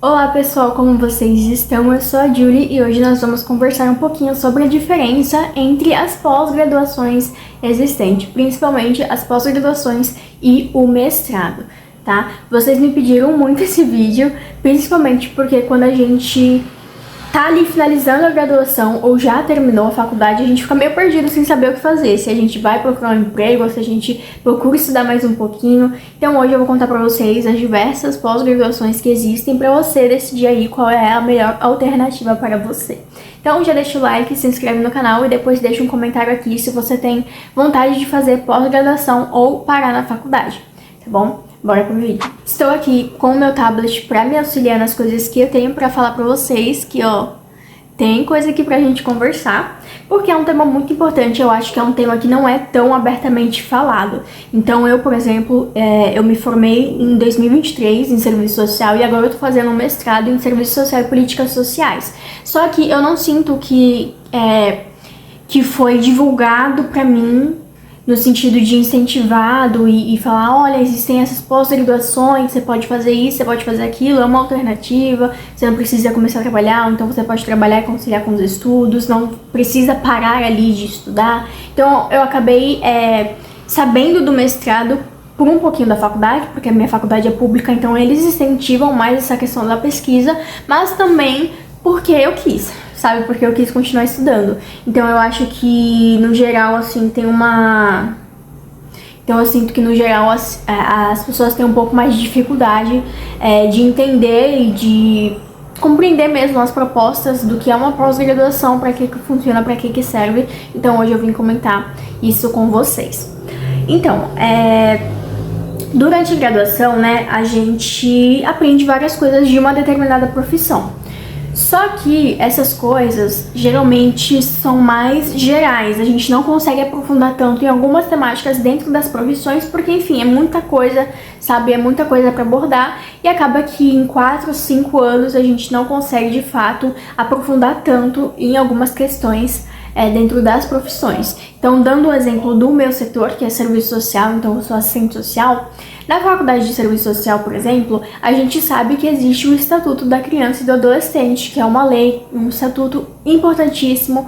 Olá pessoal, como vocês estão? Eu sou a Julie e hoje nós vamos conversar um pouquinho sobre a diferença entre as pós-graduações existentes, principalmente as pós-graduações e o mestrado, tá? Vocês me pediram muito esse vídeo, principalmente porque quando a gente tá ali finalizando a graduação ou já terminou a faculdade, a gente fica meio perdido sem saber o que fazer, se a gente vai procurar um emprego ou se a gente procura estudar mais um pouquinho. Então hoje eu vou contar pra vocês as diversas pós-graduações que existem pra você decidir aí qual é a melhor alternativa para você. Então já deixa o like, se inscreve no canal e depois deixa um comentário aqui se você tem vontade de fazer pós-graduação ou parar na faculdade, tá bom? Bora pro vídeo. Estou aqui com o meu tablet pra me auxiliar nas coisas que eu tenho pra falar pra vocês, que ó, tem coisa aqui pra gente conversar, porque é um tema muito importante, eu acho que é um tema que não é tão abertamente falado. Então eu, por exemplo, eu me formei em 2023 em serviço social e agora eu tô fazendo um mestrado em serviço social e políticas sociais. Só que eu não sinto que foi divulgado pra mim no sentido de incentivado e falar, olha, existem essas pós-graduações, você pode fazer isso, você pode fazer aquilo, é uma alternativa, você não precisa começar a trabalhar, ou então você pode trabalhar e conciliar com os estudos, não precisa parar ali de estudar. Então eu acabei sabendo do mestrado por um pouquinho da faculdade, porque a minha faculdade é pública, então eles incentivam mais essa questão da pesquisa, mas também porque eu quis, sabe? Porque eu quis continuar estudando. Então eu acho que, no geral, assim, tem uma... Então eu sinto que, no geral, as pessoas têm um pouco mais de dificuldade de entender e de compreender mesmo as propostas do que é uma pós-graduação, para que funciona, para que serve. Então hoje eu vim comentar isso com vocês. Então, durante a graduação, né, a gente aprende várias coisas de uma determinada profissão. Só que essas coisas geralmente são mais gerais, a gente não consegue aprofundar tanto em algumas temáticas dentro das profissões, porque enfim, é muita coisa, sabe, é muita coisa para abordar e acaba que em 4 ou 5 anos a gente não consegue de fato aprofundar tanto em algumas questões dentro das profissões. Então, dando o exemplo do meu setor, que é serviço social, então eu sou assistente social, na faculdade de serviço social, por exemplo, a gente sabe que existe o Estatuto da Criança e do Adolescente, que é uma lei, um estatuto importantíssimo,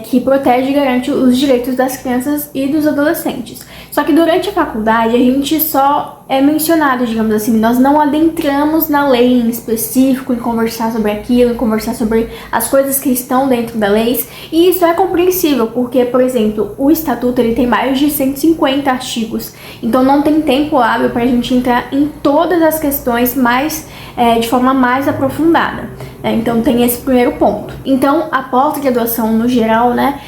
que protege e garante os direitos das crianças e dos adolescentes. Só que durante a faculdade a gente só é mencionado, digamos assim, nós não adentramos na lei em específico, em conversar sobre aquilo, em conversar sobre as coisas que estão dentro da lei, e isso é compreensível, porque, por exemplo, o estatuto ele tem mais de 150 artigos, então não tem tempo hábil para a gente entrar em todas as questões de forma mais aprofundada. Então tem esse primeiro ponto. Então a pós-graduação no geral, né,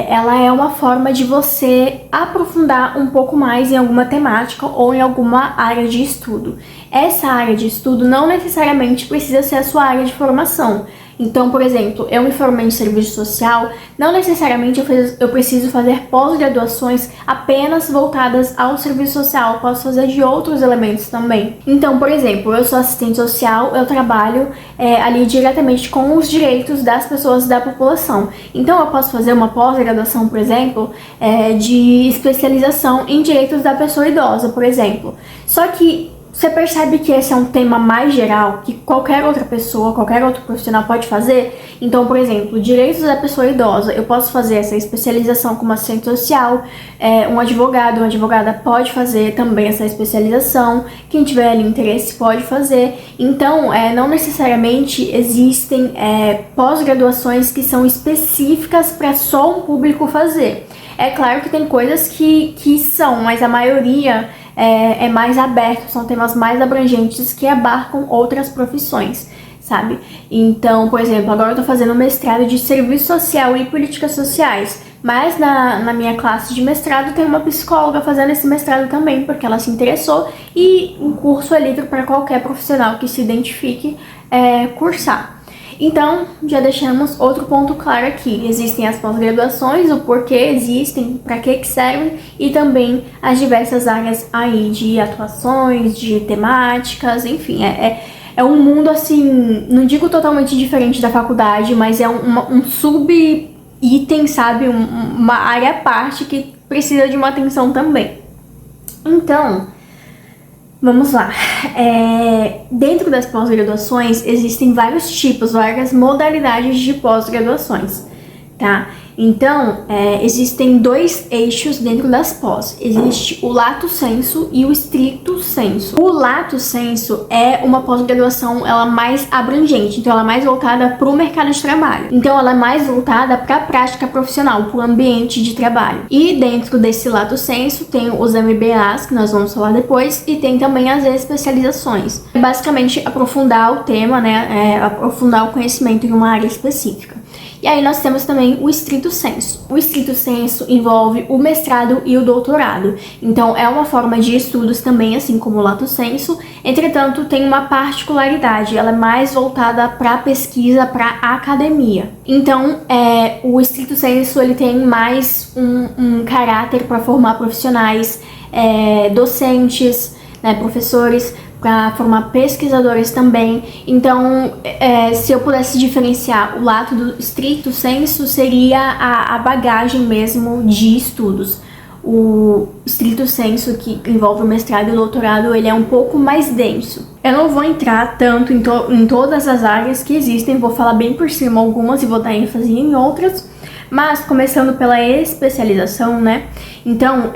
ela é uma forma de você aprofundar um pouco mais em alguma temática ou em alguma área de estudo. Essa área de estudo não necessariamente precisa ser a sua área de formação. Então, por exemplo, eu me formei em serviço social, não necessariamente eu preciso fazer pós-graduações apenas voltadas ao serviço social, eu posso fazer de outros elementos também. Então, por exemplo, eu sou assistente social, eu trabalho ali diretamente com os direitos das pessoas da população. Então, eu posso fazer uma pós-graduação, por exemplo, de especialização em direitos da pessoa idosa, por exemplo. Só que você percebe que esse é um tema mais geral, que qualquer outra pessoa, qualquer outro profissional pode fazer? Então, por exemplo, direitos da pessoa idosa, eu posso fazer essa especialização como assistente social, um advogado, uma advogada pode fazer também essa especialização, quem tiver ali interesse pode fazer. Então, não necessariamente existem pós-graduações que são específicas para só um público fazer. É claro que tem coisas que são, mas a maioria é mais aberto, são temas mais abrangentes que abarcam outras profissões, sabe? Então, por exemplo, agora eu tô fazendo mestrado de serviço social e políticas sociais, mas na minha classe de mestrado tem uma psicóloga fazendo esse mestrado também, porque ela se interessou, e o curso é livre para qualquer profissional que se identifique cursar. Então, já deixamos outro ponto claro aqui. Existem as pós-graduações, o porquê existem, para que servem, e também as diversas áreas aí de atuações, de temáticas, enfim, é um mundo assim, não digo totalmente diferente da faculdade, mas é um sub-item, sabe, uma área à parte que precisa de uma atenção também. Então, Vamos lá. Dentro das pós-graduações existem vários tipos, várias modalidades de pós-graduações, tá? Então, existem dois eixos dentro das pós. Existe o lato sensu e o stricto sensu. O lato sensu é uma pós-graduação ela mais abrangente, então ela é mais voltada para o mercado de trabalho. Então ela é mais voltada para a prática profissional, para o ambiente de trabalho. E dentro desse lato sensu tem os MBAs, que nós vamos falar depois, e tem também as especializações. Basicamente aprofundar o tema, né, aprofundar o conhecimento em uma área específica. E aí nós temos também o stricto sensu. O stricto sensu envolve o mestrado e o doutorado. Então é uma forma de estudos também, assim como o lato sensu. Entretanto, tem uma particularidade. Ela é mais voltada para a pesquisa, para a academia. Então, o stricto sensu ele tem mais um caráter para formar profissionais, docentes, né, professores, para formar pesquisadores também. Então, se eu pudesse diferenciar o lado do stricto sensu, seria a bagagem mesmo de estudos. O stricto sensu, que envolve o mestrado e o doutorado, ele é um pouco mais denso. Eu não vou entrar tanto em todas as áreas que existem, vou falar bem por cima algumas e vou dar ênfase em outras. Mas, começando pela especialização, né? Então,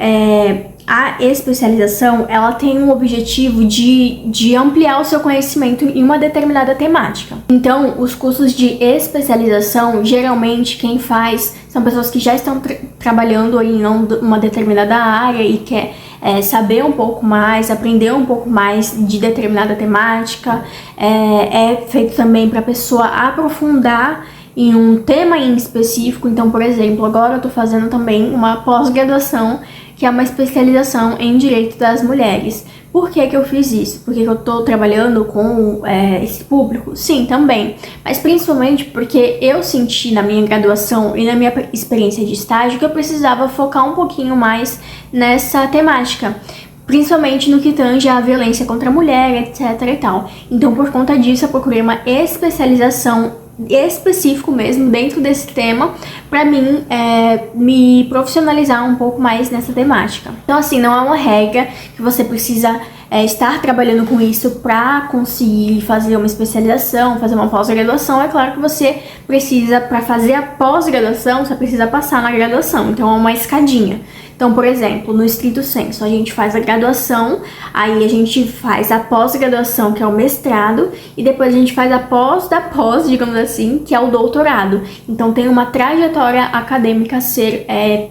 a especialização, ela tem um objetivo de ampliar o seu conhecimento em uma determinada temática. Então, os cursos de especialização, geralmente quem faz são pessoas que já estão trabalhando em uma determinada área e quer saber um pouco mais, aprender um pouco mais de determinada temática. É feito também para a pessoa aprofundar em um tema em específico. Então, por exemplo, agora eu estou fazendo também uma pós-graduação, que é uma especialização em direito das mulheres. Por que eu fiz isso? Porque eu estou trabalhando com esse público? Sim, também. Mas principalmente porque eu senti na minha graduação e na minha experiência de estágio que eu precisava focar um pouquinho mais nessa temática, principalmente no que tange a violência contra a mulher, etc e tal. Então, por conta disso, eu procurei uma especialização específico mesmo dentro desse tema para mim me profissionalizar um pouco mais nessa temática. Então, assim, não é uma regra que você precisa estar trabalhando com isso para conseguir fazer uma especialização, fazer uma pós-graduação. É claro que você precisa, para fazer a pós-graduação, você precisa passar na graduação, então é uma escadinha. Então, por exemplo, no stricto sensu, a gente faz a graduação, aí a gente faz a pós-graduação, que é o mestrado, e depois a gente faz a pós da pós, digamos assim, que é o doutorado. Então, tem uma trajetória acadêmica a ser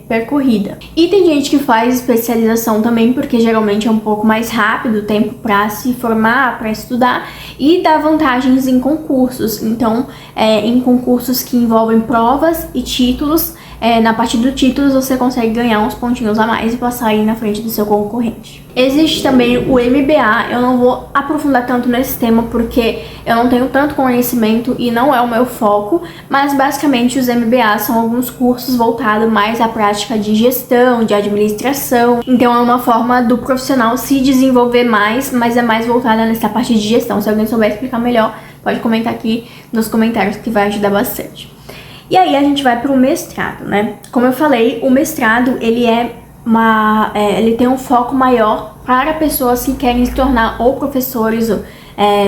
percorrida. E tem gente que faz especialização também, porque geralmente é um pouco mais rápido o tempo para se formar, para estudar, e dá vantagens em concursos. Então, em concursos que envolvem provas e títulos, na parte do títulos você consegue ganhar uns pontinhos a mais e passar aí na frente do seu concorrente. Existe também o MBA, eu não vou aprofundar tanto nesse tema porque eu não tenho tanto conhecimento e não é o meu foco, mas basicamente os MBA são alguns cursos voltados mais à prática de gestão, de administração. Então é uma forma do profissional se desenvolver mais, mas é mais voltada nessa parte de gestão. Se alguém souber explicar melhor, pode comentar aqui nos comentários que vai ajudar bastante. E aí a gente vai para o mestrado, né? Como eu falei, o mestrado ele ele tem um foco maior para pessoas que querem se tornar ou professores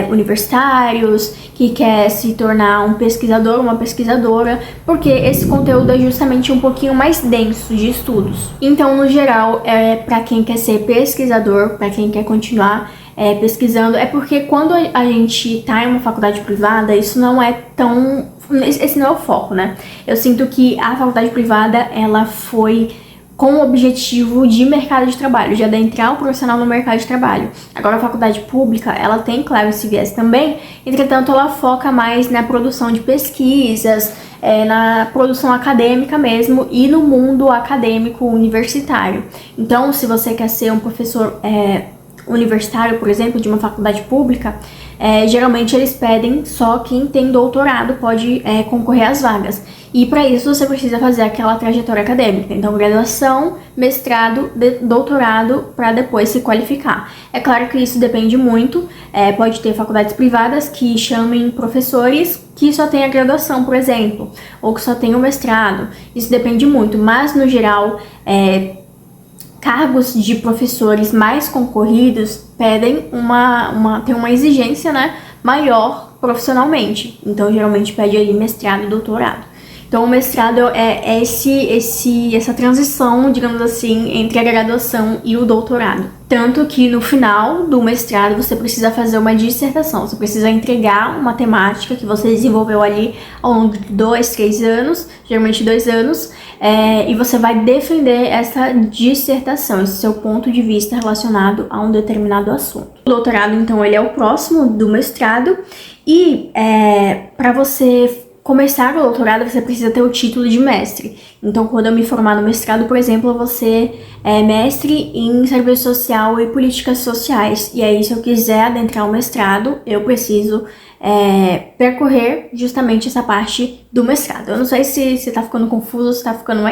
universitários, que quer se tornar um pesquisador, uma pesquisadora, porque esse conteúdo é justamente um pouquinho mais denso de estudos. Então, no geral, para quem quer ser pesquisador, para quem quer continuar pesquisando, porque quando a gente está em uma faculdade privada, isso não é tão... Esse não é o foco, né? Eu sinto que a faculdade privada, ela foi com o objetivo de mercado de trabalho, de adentrar o profissional no mercado de trabalho. Agora, a faculdade pública, ela tem, claro, esse viés também, entretanto, ela foca mais na produção de pesquisas, na produção acadêmica mesmo e no mundo acadêmico universitário. Então, se você quer ser um professor universitário, por exemplo, de uma faculdade pública, geralmente eles pedem só quem tem doutorado pode concorrer às vagas. E para isso você precisa fazer aquela trajetória acadêmica. Então, graduação, mestrado, doutorado, para depois se qualificar. É claro que isso depende muito. Pode ter faculdades privadas que chamem professores que só têm a graduação, por exemplo, ou que só têm o mestrado. Isso depende muito, mas no geral, cargos de professores mais concorridos pedem tem uma exigência, né, maior profissionalmente. Então, geralmente pede aí mestrado e doutorado. Então, o mestrado é essa transição, digamos assim, entre a graduação e o doutorado. Tanto que no final do mestrado você precisa fazer uma dissertação, você precisa entregar uma temática que você desenvolveu ali ao longo de 2, 3 anos, geralmente 2 anos, e você vai defender essa dissertação, esse seu ponto de vista relacionado a um determinado assunto. O doutorado, então, ele é o próximo do mestrado e para você começar o doutorado, você precisa ter o título de mestre. Então, quando eu me formar no mestrado, por exemplo, eu vou ser mestre em serviço social e políticas sociais. E aí, se eu quiser adentrar o mestrado, eu preciso percorrer justamente essa parte do mestrado. Eu não sei se tá ficando confuso, se tá ficando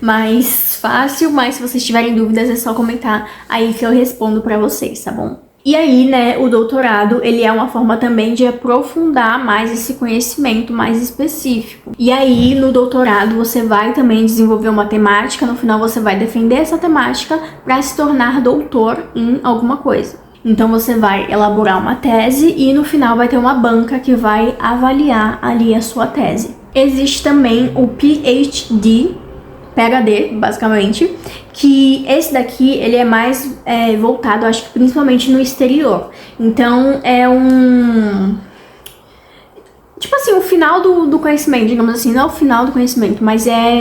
mais fácil, mas se vocês tiverem dúvidas, é só comentar aí que eu respondo pra vocês, tá bom? E aí, né, o doutorado, ele é uma forma também de aprofundar mais esse conhecimento mais específico. E aí, no doutorado, você vai também desenvolver uma temática, no final você vai defender essa temática para se tornar doutor em alguma coisa. Então, você vai elaborar uma tese e no final vai ter uma banca que vai avaliar ali a sua tese. Existe também o PhD, basicamente, que esse daqui, ele é mais voltado, acho que principalmente no exterior. Então, é tipo assim, o final do conhecimento, digamos assim, não é o final do conhecimento, mas é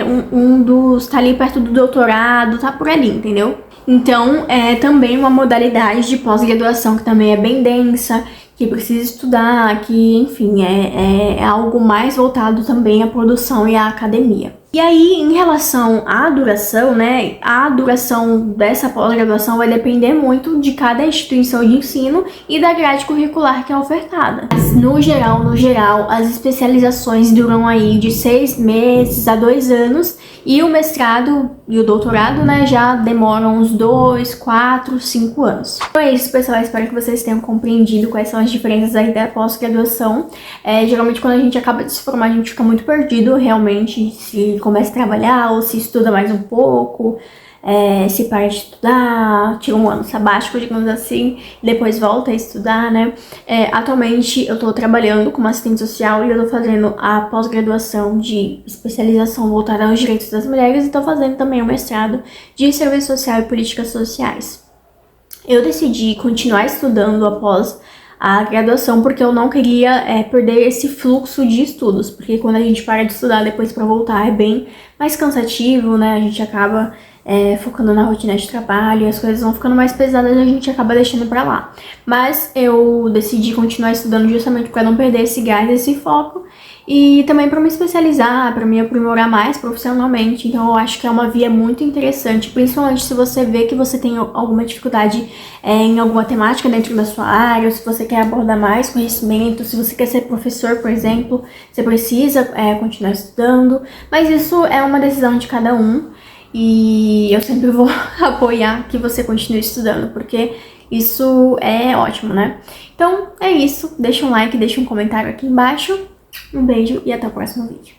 tá ali perto do doutorado, tá por ali, entendeu? Então, é também uma modalidade de pós-graduação que também é bem densa, que precisa estudar, que, enfim, é algo mais voltado também à produção e à academia. E aí, em relação à duração, né, a duração dessa pós-graduação vai depender muito de cada instituição de ensino e da grade curricular que é ofertada. Mas, no geral, as especializações duram aí de 6 meses a 2 anos e o mestrado e o doutorado, né, já demoram uns 2, 4, 5 anos. Então é isso, pessoal. Espero que vocês tenham compreendido quais são as diferenças aí da pós-graduação. Geralmente, quando a gente acaba de se formar, a gente fica muito perdido, realmente, se começa a trabalhar ou se estuda mais um pouco, se para de estudar, tira um ano sabático, digamos assim, e depois volta a estudar, né? Atualmente eu tô trabalhando como assistente social e eu tô fazendo a pós-graduação de especialização voltada aos direitos das mulheres e tô fazendo também o mestrado de serviço social e políticas sociais. Eu decidi continuar estudando após a graduação porque eu não queria perder esse fluxo de estudos, porque quando a gente para de estudar depois para voltar é bem mais cansativo, né? A gente acaba focando na rotina de trabalho, as coisas vão ficando mais pesadas e a gente acaba deixando pra lá. Mas eu decidi continuar estudando justamente para não perder esse gás, esse foco, e também para me especializar, para me aprimorar mais profissionalmente. Então eu acho que é uma via muito interessante, principalmente se você vê que você tem alguma dificuldade em alguma temática dentro da sua área, ou se você quer abordar mais conhecimento, se você quer ser professor, por exemplo, você precisa continuar estudando, mas isso é uma decisão de cada um. E eu sempre vou apoiar que você continue estudando, porque isso é ótimo, né? Então é isso, deixa um like, deixa um comentário aqui embaixo. Um beijo e até o próximo vídeo.